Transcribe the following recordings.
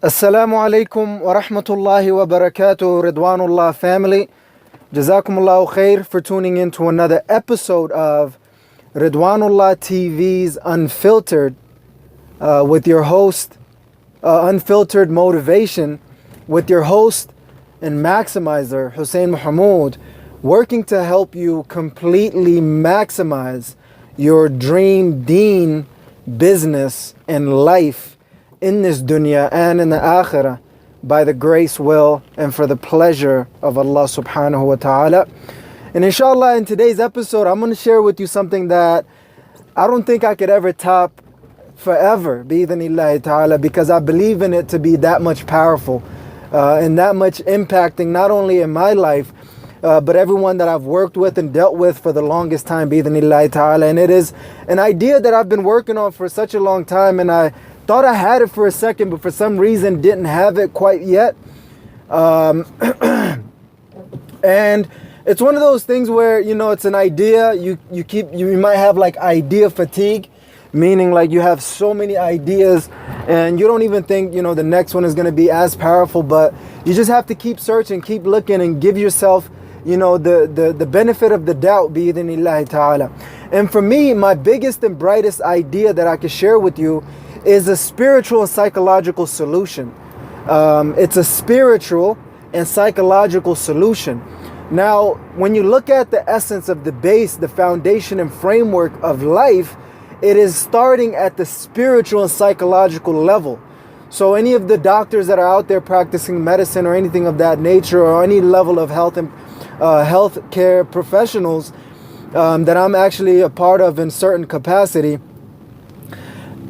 Assalamu alaikum wa rahmatullahi wa barakatuh, Ridwanullah family. Jazakumullahu khair for tuning in to another episode of Ridwanullah TV's Unfiltered with your host, Unfiltered Motivation, with your host and maximizer, Hussein Mohamud, working to help you completely maximize your dream deen, business, and life in this dunya and in the akhirah by the grace, will, and for the pleasure of Allah subhanahu wa ta'ala. And inshallah, in today's episode, I'm going to share with you something that I don't think I could ever top forever, bi-idhnillahi ta'ala, because I believe in it to be that much powerful and that much impacting, not only in my life, but everyone that I've worked with and dealt with for the longest time, bi-idhnillahi ta'ala. And it is an idea that I've been working on for such a long time, and I thought I had it for a second, but for some reason didn't have it quite yet. And it's one of those things where, you know, it's an idea. You might have like idea fatigue, meaning like you have so many ideas and you don't even think, you know, the next one is going to be as powerful, but you just have to keep searching, keep looking, and give yourself, you know, the benefit of the doubt, bi-idhnillahi ta'ala. And for me, my biggest and brightest idea that I could share with you is a spiritual and psychological solution. It's a spiritual and psychological solution. Now, when you look at the essence of the base, the foundation and framework of life, it is starting at the spiritual and psychological level. So any of the doctors that are out there practicing medicine or anything of that nature, or any level of health and healthcare professionals that I'm actually a part of in certain capacity,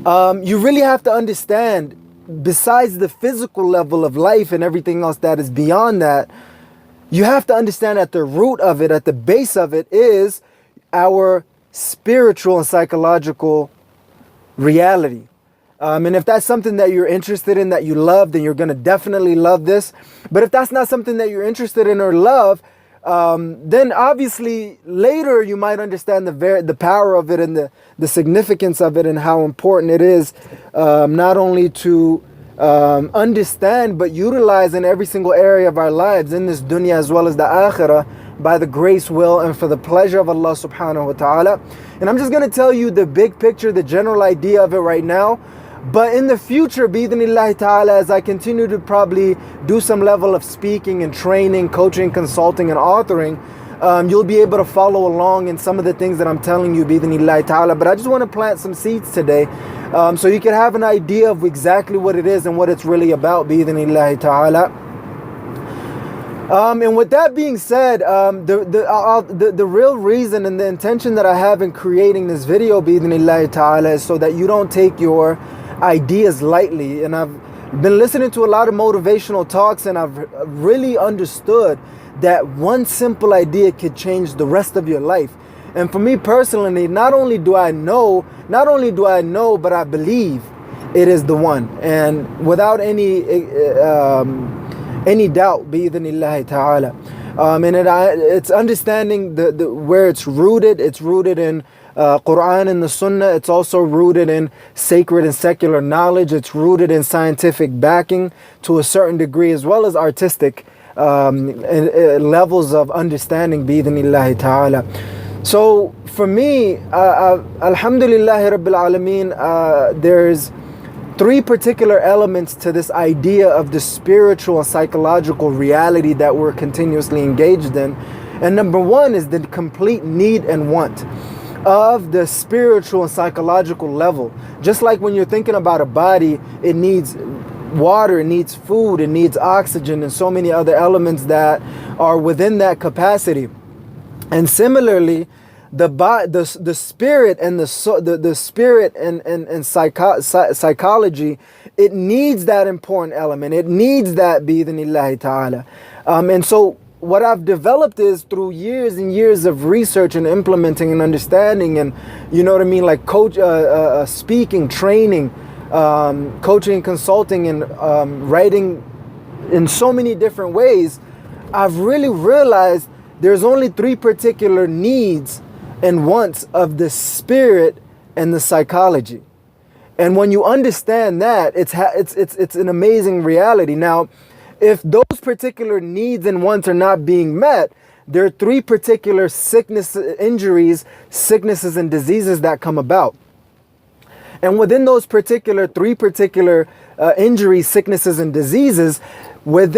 you really have to understand, besides the physical level of life and everything else that is beyond that, you have to understand at the root of it, at the base of it, is our spiritual and psychological reality. And if that's something that you're interested in, that you love, then you're going to definitely love this. But if that's not something that you're interested in or love, then obviously later you might understand the power of it and the significance of it and how important it is, not only to understand but utilize in every single area of our lives in this dunya as well as the akhirah by the grace, will, and for the pleasure of Allah subhanahu wa ta'ala. And I'm just going to tell you the big picture, the general idea of it right now. But in the future, bi-idhnillahi ta'ala, as I continue to probably do some level of speaking and training, coaching, consulting, and authoring, you'll be able to follow along in some of the things that I'm telling you, bi-idhnillahi ta'ala. But I just want to plant some seeds today so you can have an idea of exactly what it is and what it's really about, bi-idhnillahi ta'ala. And with that being said, the real reason and the intention that I have in creating this video, bi-idhnillahi ta'ala, is so that you don't take your ideas lightly. And I've been listening to a lot of motivational talks, and I've really understood that one simple idea could change the rest of your life. And for me personally, not only do I know, but I believe it is the one, and without any doubt, bi-idhnillahi ta'ala. And it's understanding where it's rooted. It's rooted in Quran and the Sunnah. It's also rooted in sacred and secular knowledge. It's rooted in scientific backing to a certain degree, as well as artistic levels of understanding, bi-idhnillahi ta'ala. So for me, alhamdulillahi rabbil alameen, there's three particular elements to this idea of the spiritual and psychological reality that we're continuously engaged in. And number one is the complete need and want of the spiritual and psychological level. Just like when you're thinking about a body, it needs water, it needs food, it needs oxygen, and so many other elements that are within that capacity. And similarly, the spirit and the spirit and psychology, it needs that important element. It needs that, bi-idhnillahi ta'ala. And so what I've developed is through years and years of research and implementing and understanding, and you know what I mean, like speaking, training, coaching, consulting, and writing in so many different ways, I've really realized there's only three particular needs and wants of the spirit and the psychology. And when you understand that, it's an amazing reality. Now, if those particular needs and wants are not being met, there are three particular injuries, sicknesses, and diseases that come about. And within those three particular injuries, sicknesses, and diseases, what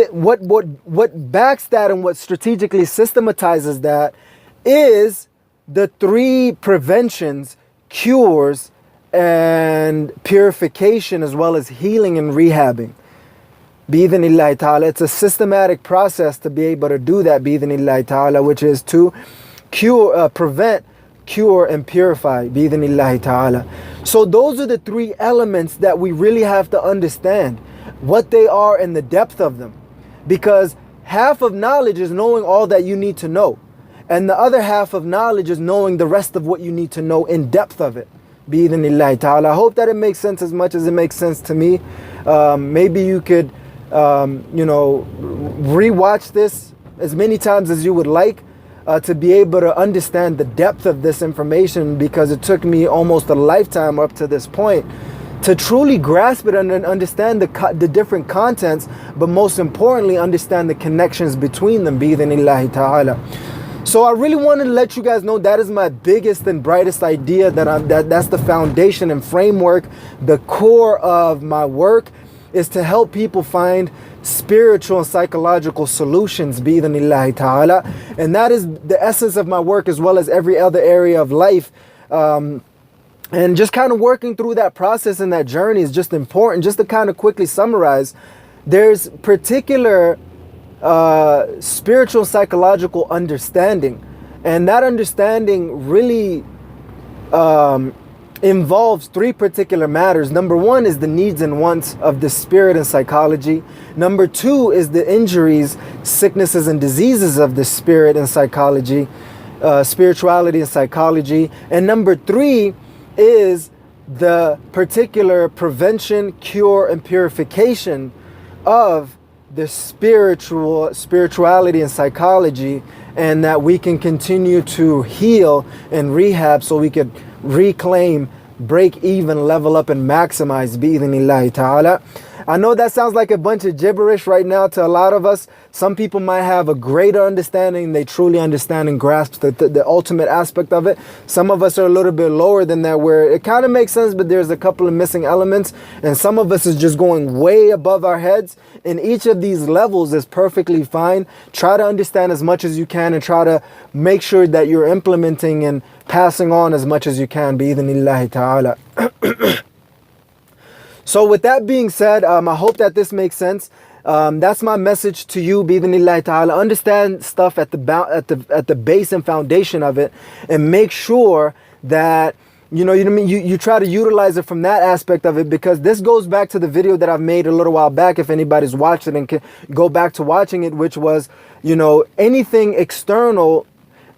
backs that and what strategically systematizes that is the three preventions, cures, and purification, as well as healing and rehabbing. Bi-idhnillahi ta'ala. It's a systematic process to be able to do that, bi-idhnillahi ta'ala, which is to prevent, cure, and purify, bi-idhnillahi ta'ala. So those are the three elements that we really have to understand what they are and the depth of them. Because half of knowledge is knowing all that you need to know. And the other half of knowledge is knowing the rest of what you need to know in depth of it. Bi-idhnillahi ta'ala. I hope that it makes sense as much as it makes sense to me. Maybe you could rewatch this as many times as you would like to be able to understand the depth of this information, because it took me almost a lifetime up to this point to truly grasp it and understand the different contents, but most importantly understand the connections between them, bi-idhnillahi ta'ala. So I really wanted to let you guys know that is my biggest and brightest idea, that's the foundation and framework, the core of my work, is to help people find spiritual and psychological solutions, bi-idhnillahi ta'ala. And that is the essence of my work, as well as every other area of life. And just kind of working through that process and that journey is just important. Just to kind of quickly summarize, there's particular spiritual psychological understanding, and that understanding really involves three particular matters. Number one is the needs and wants of the spirit and psychology. Number two is the injuries, sicknesses, and diseases of the spirit and psychology, spirituality and psychology. And number three is the particular prevention, cure, and purification of the spirituality and psychology, and that we can continue to heal and rehab so we could reclaim, break even, level up, and maximize, bi-idhnillahi ta'ala. I know that sounds like a bunch of gibberish right now to a lot of us. Some people might have a greater understanding. They truly understand and grasp the ultimate aspect of it. Some of us are a little bit lower than that, where it kind of makes sense, but there's a couple of missing elements. And some of us is just going way above our heads. And each of these levels is perfectly fine. Try to understand as much as you can and try to make sure that you're implementing and passing on as much as you can, bi-idhnillahi ta'ala. So with that being said, I hope that this makes sense. That's my message to you, bi-idhnillahi ta'ala. Understand stuff at the base and foundation of it, and make sure that you try to utilize it from that aspect of it, because this goes back to the video that I've made a little while back, if anybody's watched it and can go back to watching it, which was, anything external.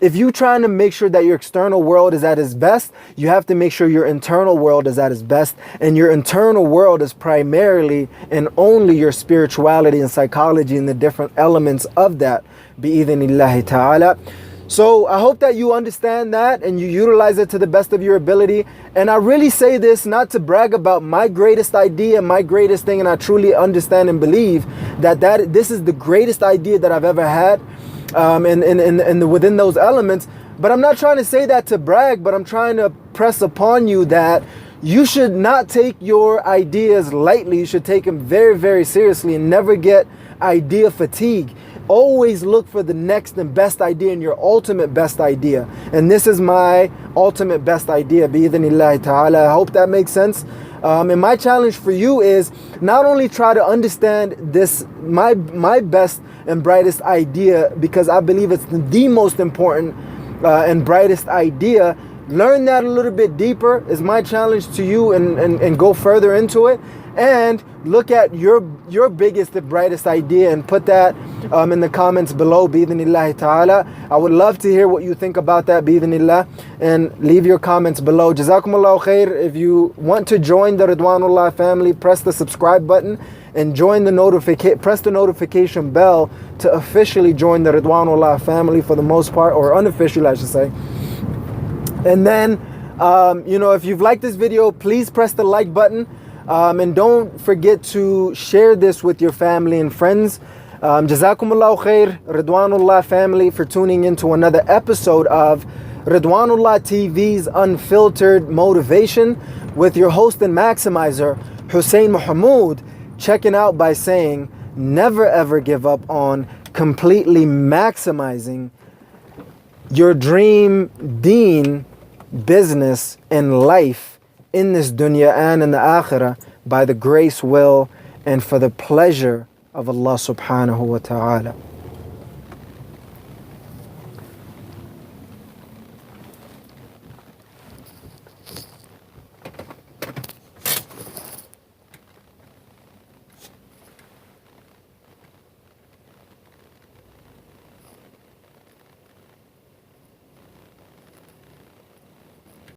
If you're trying to make sure that your external world is at its best, you have to make sure your internal world is at its best. And your internal world is primarily and only your spirituality and psychology and the different elements of that, bi-idhnillahi ta'ala. So I hope that you understand that and you utilize it to the best of your ability. And I really say this not to brag about my greatest idea, my greatest thing, and I truly understand and believe that this is the greatest idea that I've ever had. And within those elements, but I'm not trying to say that to brag, but I'm trying to press upon you that you should not take your ideas lightly. You should take them very, very seriously and never get idea fatigue. Always look for the next and best idea and your ultimate best idea. And this is my ultimate best idea, bi-idhnillahi ta'ala. I hope that makes sense. And my challenge for you is not only try to understand this, my best and brightest idea, because I believe it's the most important and brightest idea. Learn that a little bit deeper is my challenge to you, and go further into it. And look at your biggest and brightest idea and put that in the comments below, bi-idhnillahi ta'ala. I would love to hear what you think about that, bi-idhnillah, and leave your comments below. Jazakumullahu khair. If you want to join the Ridwanullah family, press the subscribe button and press the notification bell to officially join the Ridwanullah family for the most part, or unofficially I should say. And then If you've liked this video, please press the like button. And don't forget to share this with your family and friends. Jazakumullahu khair, Ridwanullah family, for tuning into another episode of Ridwanullah TV's Unfiltered Motivation with your host and maximizer, Hussein Mohamud, checking out by saying, never ever give up on completely maximizing your dream, deen, business, and life in this dunya and in the akhirah by the grace, will, and for the pleasure of Allah subhanahu wa ta'ala.